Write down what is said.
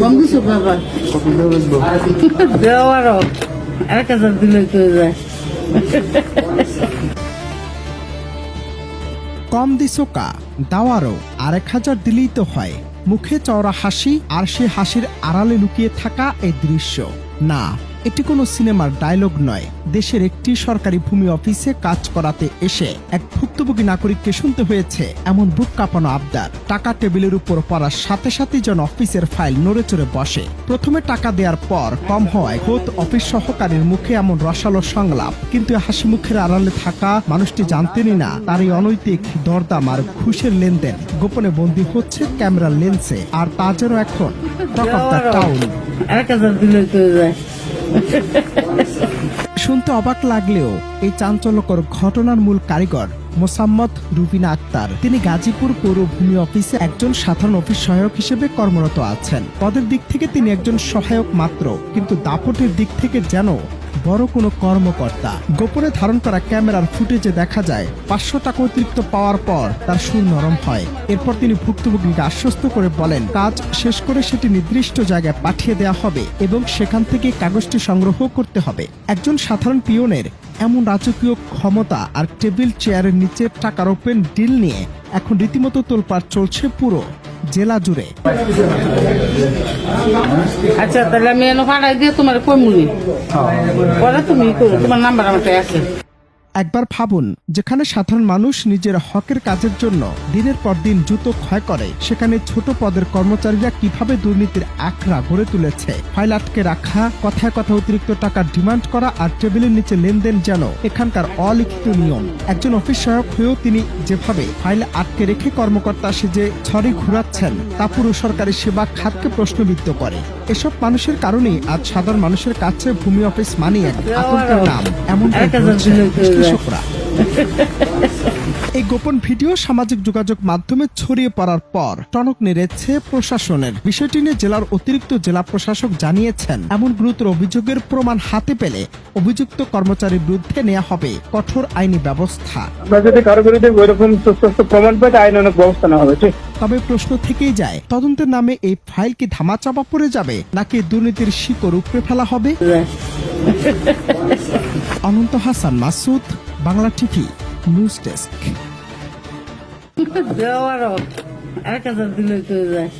কম দিছো বাবা দেওয়ারও 1000 দিলে তো যায়। কম দিছো কা দাওয়ারও 1000 দিলেই তো হয়। মুখে চওড়া হাসি আর সে হাসির আড়ালে লুকিয়ে থাকা এই দৃশ্য না, এটি কোনো সিনেমার ডায়লগ নয়। দেশের একটি সরকারি ভূমি অফিসে কাজ করাতে এসে এক ভুক্তভোগী নাগরিককে শুনতে হয়েছে এমন বুক কাঁপানো আবদার। টাকা টেবিলের উপর পড়ার সাথে সাথে যেন অফিসের ফাইল নড়ে চড়ে বসে। প্রথমে টাকা দেওয়ার পর কম হওয়ায় খোদ অফিস সহকারীর মুখে এমন রসালো সংলাপ, কিন্তু হাসি মুখের আড়ালে থাকা মানুষটি জানতেনই না তার এই অনৈতিক দরদাম আর ঘুষের লেনদেন গোপনে বন্দী হচ্ছে ক্যামেরার লেন্সে। আর তা যেন এখন টক অফ দ্য টাউন। 1000 দিলে তো যায়। শুনতে অবাক লাগলেও এই চাঞ্চল্যকর ঘটনার মূল কারিগর মোসাম্মদ রুবিনা আক্তার। তিনি গাজীপুর পৌর ভূমি অফিসে একজন সাধারণ অফিস সহায়ক হিসেবে কর্মরত আছেন। পদের দিক থেকে তিনি একজন সহায়ক মাত্র, কিন্তু দাপটের দিক থেকে যেন বড় কোনো কর্মকর্তা। গোপনে ধারণ করা ক্যামেরার ফুটেজে দেখা যায় 500 টাকা অতিরিক্ত পাওয়ার পর তার সুর নরম হয়। এরপর তিনি ভুক্তভোগীকে আশ্বস্ত করে বলেন কাজ শেষ করে সেটি নির্দিষ্ট জায়গায় পাঠিয়ে দেওয়া হবে এবং সেখান থেকে কাগজটি সংগ্রহ করতে হবে। একজন সাধারণ পিয়নের এমন রাজকীয় ক্ষমতা আর টেবিল চেয়ারের নিচে টাকার ওপেন ডিল নিয়ে এখন রীতিমতো তোলপাড় চলছে পুরো জেলা জুড়ে। আচ্ছা তাহলে আমি এনে ভাড়াই দিয়ে তোমার কই মুনি পরে তুমি করো, তোমার নাম্বার আমার কাছে আছে। একবার ভাবুন, যেখানে সাধারণ মানুষ নিজের হকের কাজের জন্য দিনের পর দিন জুতো ক্ষয় করে, সেখানে ছোট পদের কর্মচারীরা কিভাবে দুর্নীতির আখড়া গড়ে তুলেছে। ফাইল আটকে রাখা, কথায় কথা অতিরিক্ত টাকার ডিমান্ড করা আর টেবিলের নিচে লেনদেন যেন এখানকার অলিখিত নিয়ম। একজন অফিস সহায়ক হয়েও তিনি যেভাবে ফাইল আটকে রেখে কর্মকর্তা সেজে ছড়ি ঘুরাচ্ছেন, তা পুরো সরকারি সেবা খাতকে প্রশ্নবিদ্ধ করে। এসব মানুষের কারণেই আজ সাধারণ মানুষের কাছে ভূমি অফিস মানে এক আতঙ্কের নাম। এমন কৃষকরা। এই গোপন ভিডিও সামাজিক যোগাযোগ মাধ্যমে ছড়িয়ে পড়ার পর টনক নেড়েছে প্রশাসনের। বিষয়টি নিয়ে জেলার অতিরিক্ত জেলা প্রশাসক জানিয়েছেন এমন গুরুতর অভিযোগের প্রমাণ হাতে পেলে অভিযুক্ত কর্মচারীর বিরুদ্ধে নেওয়া হবে কঠোর আইনি ব্যবস্থা। যদি কারো বিরুদ্ধে ওইরকম সুস্পষ্ট প্রমাণ পায় আইনানুগ ব্যবস্থা নেওয়া হবে। তবে প্রশ্ন থেকেই যায়, তদন্তের নামে এই ফাইল কি ধামাচাপা পড়ে যাবে নাকি দুর্নীতির শিকড় উপড়ে ফেলা হবে? Ananta Hasan Masud, Bangla TV news desk. দেওয়ারও 1000 দিলে তো যায়।